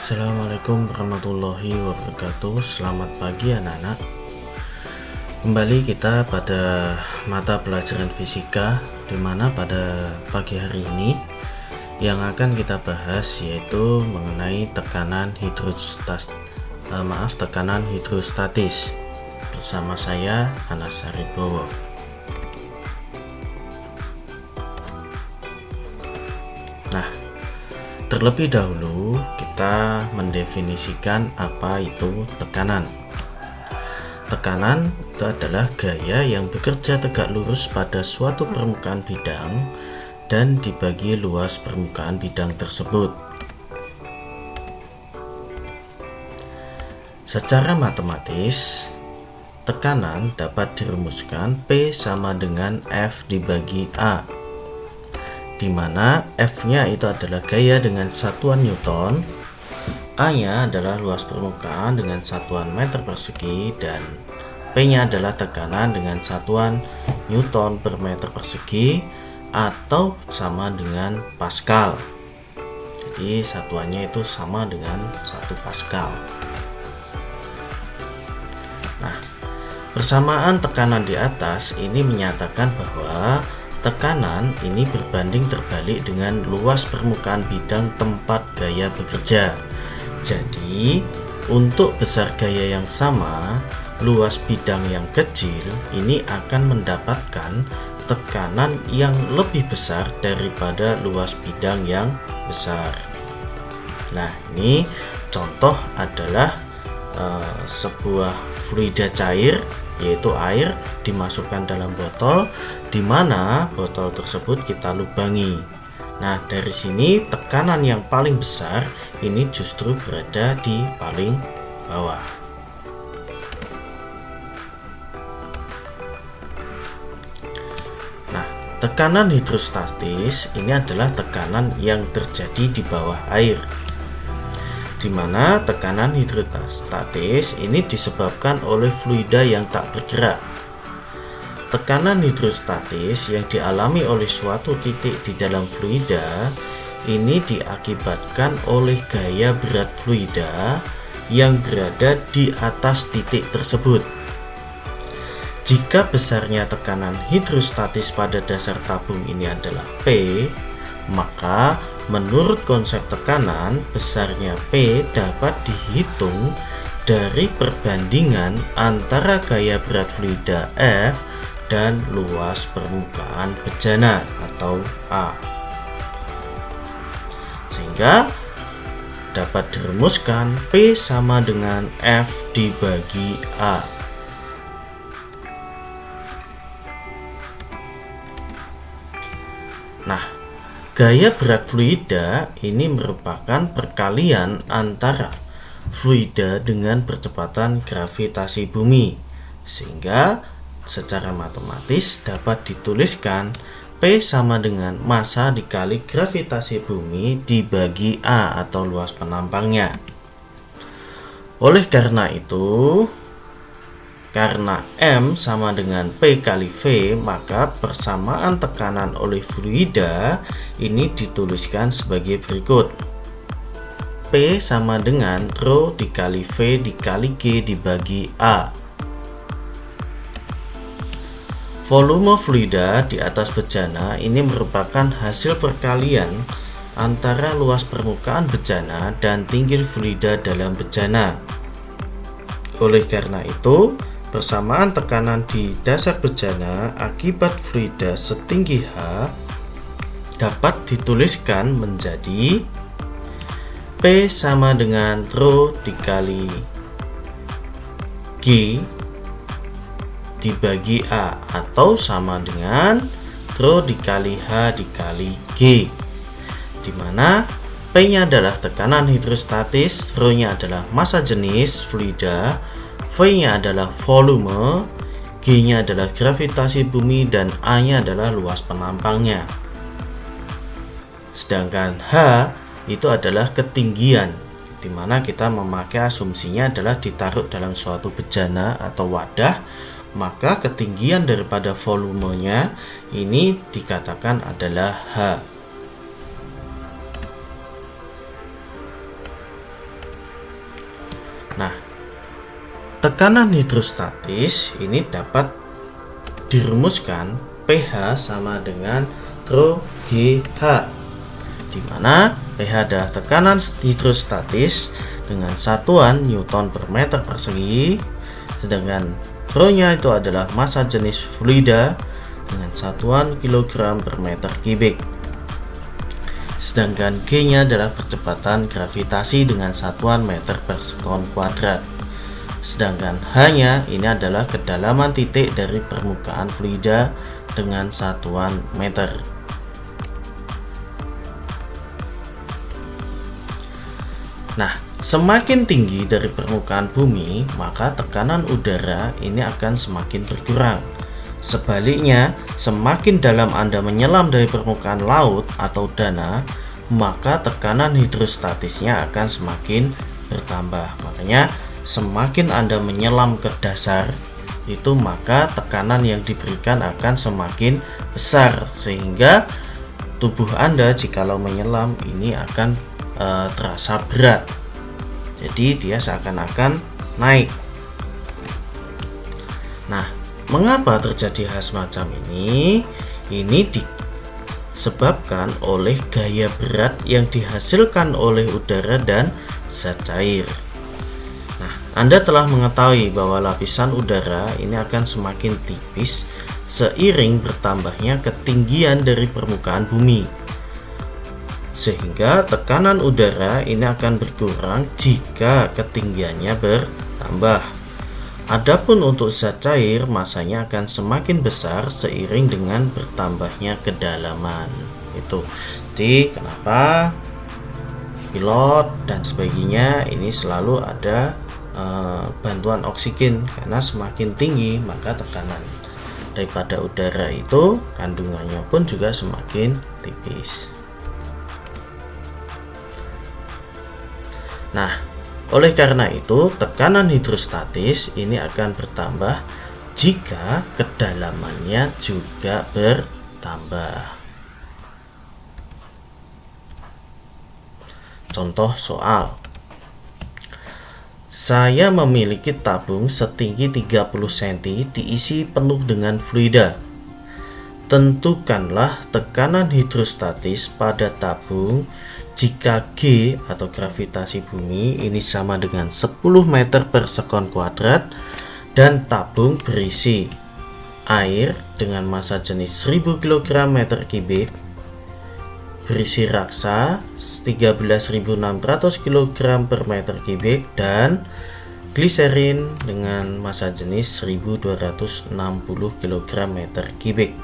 Assalamualaikum warahmatullahi wabarakatuh. Selamat pagi anak-anak. Kembali kita pada mata pelajaran fisika, di mana pada pagi hari ini yang akan kita bahas yaitu mengenai tekanan hidrostatis bersama saya Anas Haribowo. Nah, terlebih dahulu kita mendefinisikan apa itu tekanan. Tekanan itu adalah gaya yang bekerja tegak lurus pada suatu permukaan bidang dan dibagi luas permukaan bidang tersebut. Secara matematis, tekanan dapat dirumuskan P sama dengan F dibagi A, di mana F-nya itu adalah gaya dengan satuan Newton, A-nya adalah luas permukaan dengan satuan meter persegi, dan P-nya adalah tekanan dengan satuan Newton per meter persegi atau sama dengan Pascal. Jadi satuannya itu sama dengan 1 Pascal. Nah, persamaan tekanan di atas ini menyatakan bahwa tekanan ini berbanding terbalik dengan luas permukaan bidang tempat gaya bekerja. Jadi, untuk besar gaya yang sama, luas bidang yang kecil ini akan mendapatkan tekanan yang lebih besar daripada luas bidang yang besar. Nah, ini contoh adalah sebuah fluida cair, yaitu air dimasukkan dalam botol, di mana botol tersebut kita lubangi. Nah, dari sini tekanan yang paling besar ini justru berada di paling bawah. Nah, tekanan hidrostatis ini adalah tekanan yang terjadi di bawah air, di mana tekanan hidrostatis ini disebabkan oleh fluida yang tak bergerak. Tekanan hidrostatis yang dialami oleh suatu titik di dalam fluida ini diakibatkan oleh gaya berat fluida yang berada di atas titik tersebut. Jika besarnya tekanan hidrostatis pada dasar tabung ini adalah P, maka menurut konsep tekanan, besarnya P dapat dihitung dari perbandingan antara gaya berat fluida F dan luas permukaan bejana atau A. Sehingga dapat dirumuskan P sama dengan F dibagi A. Nah, gaya berat fluida ini merupakan perkalian antara fluida dengan percepatan gravitasi bumi, sehingga secara matematis dapat dituliskan P sama dengan massa dikali gravitasi bumi dibagi A atau luas penampangnya. Oleh karena itu, karena M sama dengan P kali V, maka persamaan tekanan oleh fluida ini dituliskan sebagai berikut. P sama dengan ρ dikali V dikali G dibagi A. Volume fluida di atas bejana ini merupakan hasil perkalian antara luas permukaan bejana dan tinggi fluida dalam bejana. Oleh karena itu, persamaan tekanan di dasar bejana akibat fluida setinggi H dapat dituliskan menjadi P sama dengan ρ dikali G dibagi A atau sama dengan ρ dikali H dikali G, di mana P-nya adalah tekanan hidrostatis, ρ-nya adalah massa jenis fluida, V-nya adalah volume, G-nya adalah gravitasi bumi, dan A-nya adalah luas penampangnya. Sedangkan H itu adalah ketinggian, di mana kita memakai asumsinya adalah ditaruh dalam suatu bejana atau wadah, maka ketinggian daripada volumenya ini dikatakan adalah H. Nah, tekanan hidrostatis ini dapat dirumuskan pH sama dengan rho GH, di mana pH adalah tekanan hidrostatis dengan satuan Newton per meter persegi, sedangkan rho-nya itu adalah massa jenis fluida dengan satuan kilogram per meter kubik. Sedangkan G-nya adalah percepatan gravitasi dengan satuan meter per sekon kuadrat. Sedangkan H-nya ini adalah kedalaman titik dari permukaan fluida dengan satuan meter. Nah, semakin tinggi dari permukaan bumi, maka tekanan udara ini akan semakin berkurang. Sebaliknya, semakin dalam Anda menyelam dari permukaan laut atau danau, maka tekanan hidrostatisnya akan semakin bertambah. Makanya, semakin Anda menyelam ke dasar, itu maka tekanan yang diberikan akan semakin besar, sehingga tubuh Anda jikalau menyelam ini akan terasa berat. Jadi dia seakan-akan naik. Nah, mengapa terjadi hal semacam ini? Ini disebabkan oleh gaya berat yang dihasilkan oleh udara dan zat cair. Nah, Anda telah mengetahui bahwa lapisan udara ini akan semakin tipis seiring bertambahnya ketinggian dari permukaan bumi, sehingga tekanan udara ini akan berkurang jika ketinggiannya bertambah. Adapun untuk zat cair, masanya akan semakin besar seiring dengan bertambahnya kedalaman. Itu. Jadi kenapa pilot dan sebagainya ini selalu ada bantuan oksigen, karena semakin tinggi maka tekanan daripada udara itu kandungannya pun juga semakin tipis. Nah, oleh karena itu tekanan hidrostatis ini akan bertambah jika kedalamannya juga bertambah. Contoh soal. Saya memiliki tabung setinggi 30 cm diisi penuh dengan fluida. Tentukanlah tekanan hidrostatis pada tabung jika G atau gravitasi bumi ini sama dengan 10 meter per sekon kuadrat dan tabung berisi air dengan massa jenis 1000 kg meter kubik, berisi raksa 13.600 kg per meter kubik, dan gliserin dengan massa jenis 1260 kg meter kubik.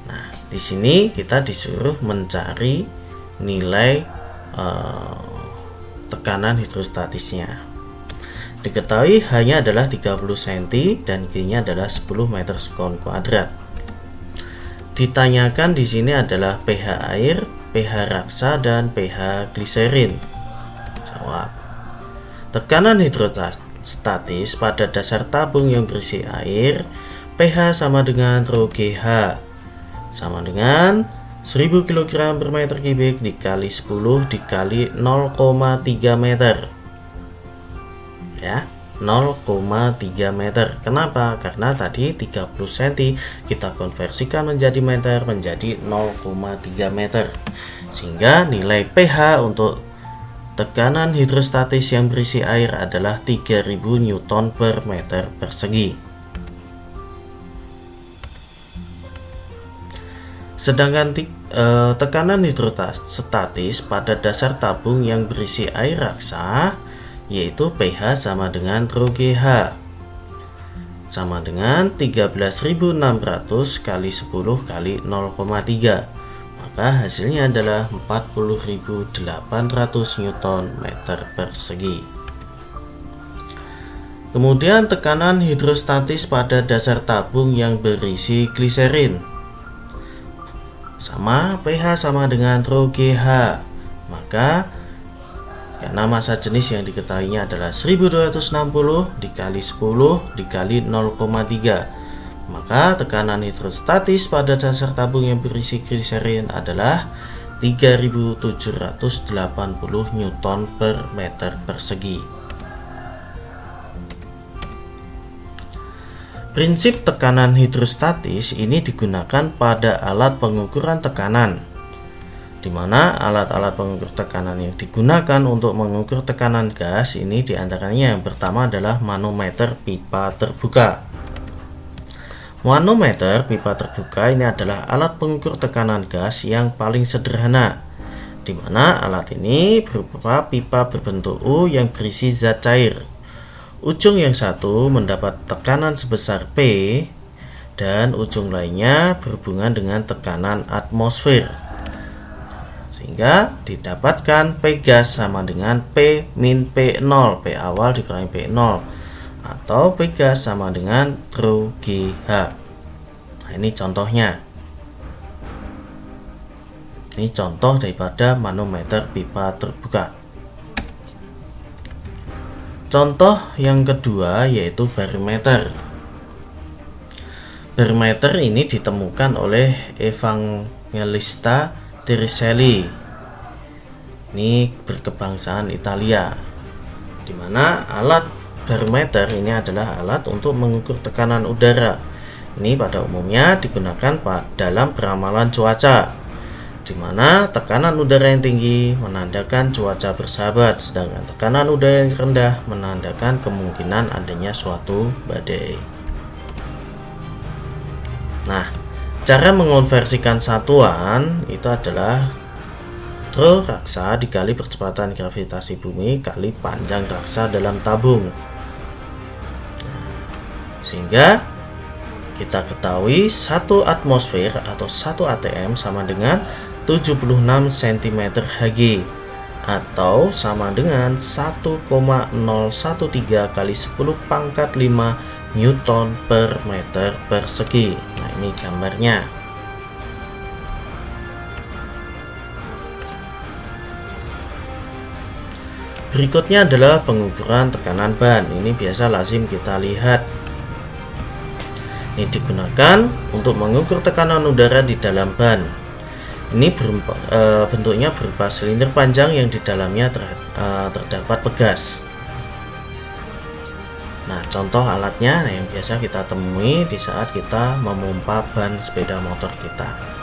Nah, di sini kita disuruh mencari nilai tekanan hidrostatisnya. Diketahui hanya adalah 30 cm dan G-nya adalah 10 meter sekon kuadrat. Ditanyakan di sini adalah pH air, pH raksa, dan pH gliserin. Jawab. Tekanan hidrostatis pada dasar tabung yang berisi air, pH sama dengan rho GH, sama dengan 1000 kg per meter kubik dikali 10 dikali 0,3 meter. Ya, 0,3 meter. Kenapa? Karena tadi 30 cm kita konversikan menjadi meter menjadi 0,3 meter. Sehingga nilai pH untuk tekanan hidrostatis yang berisi air adalah 3000 Newton per meter persegi. Sedangkan tekanan hidrostatis pada dasar tabung yang berisi air raksa, yaitu pH sama dengan rho GH, sama dengan 13.600 kali 10 kali 0,3, maka hasilnya adalah 40.800 Newton meter persegi. Kemudian tekanan hidrostatis pada dasar tabung yang berisi gliserin, sama pH sama dengan rho GH, maka karena massa jenis yang diketahuinya adalah 1260 dikali 10 dikali 0,3, maka tekanan hidrostatis pada dasar tabung yang berisi gliserin adalah 3780 Newton per meter persegi. Prinsip tekanan hidrostatis ini digunakan pada alat pengukuran tekanan, di mana alat-alat pengukur tekanan yang digunakan untuk mengukur tekanan gas ini diantaranya yang pertama adalah manometer pipa terbuka. Manometer pipa terbuka ini adalah alat pengukur tekanan gas yang paling sederhana, di mana alat ini berupa pipa berbentuk U yang berisi zat cair. Ujung yang satu mendapat tekanan sebesar P dan ujung lainnya berhubungan dengan tekanan atmosfer, sehingga didapatkan P gas sama dengan P min P0, P awal dikurangi P0, atau P gas sama dengan rho GH. Nah, ini contohnya. Ini contoh daripada manometer pipa terbuka. Contoh yang kedua yaitu barometer. Barometer ini ditemukan oleh Evangelista Torricelli. Ini berkebangsaan Italia, di mana alat barometer ini adalah alat untuk mengukur tekanan udara. Ini pada umumnya digunakan dalam peramalan cuaca, di mana tekanan udara yang tinggi menandakan cuaca bersahabat, sedangkan tekanan udara yang rendah menandakan kemungkinan adanya suatu badai. Nah, cara mengonversikan satuan itu adalah rho raksa dikali percepatan gravitasi bumi kali panjang raksa dalam tabung. Sehingga kita ketahui 1 atmosfer atau 1 atm sama dengan 76 cm Hg atau sama dengan 1,013 kali 10 pangkat 5 Newton per meter persegi. Nah, ini gambarnya. Berikutnya adalah pengukuran tekanan ban. Ini biasa lazim kita lihat. Ini digunakan untuk mengukur tekanan udara di dalam ban. Ini bentuknya berupa silinder panjang yang di dalamnya terdapat pegas. Nah, contoh alatnya yang biasa kita temui di saat kita memompa ban sepeda motor kita.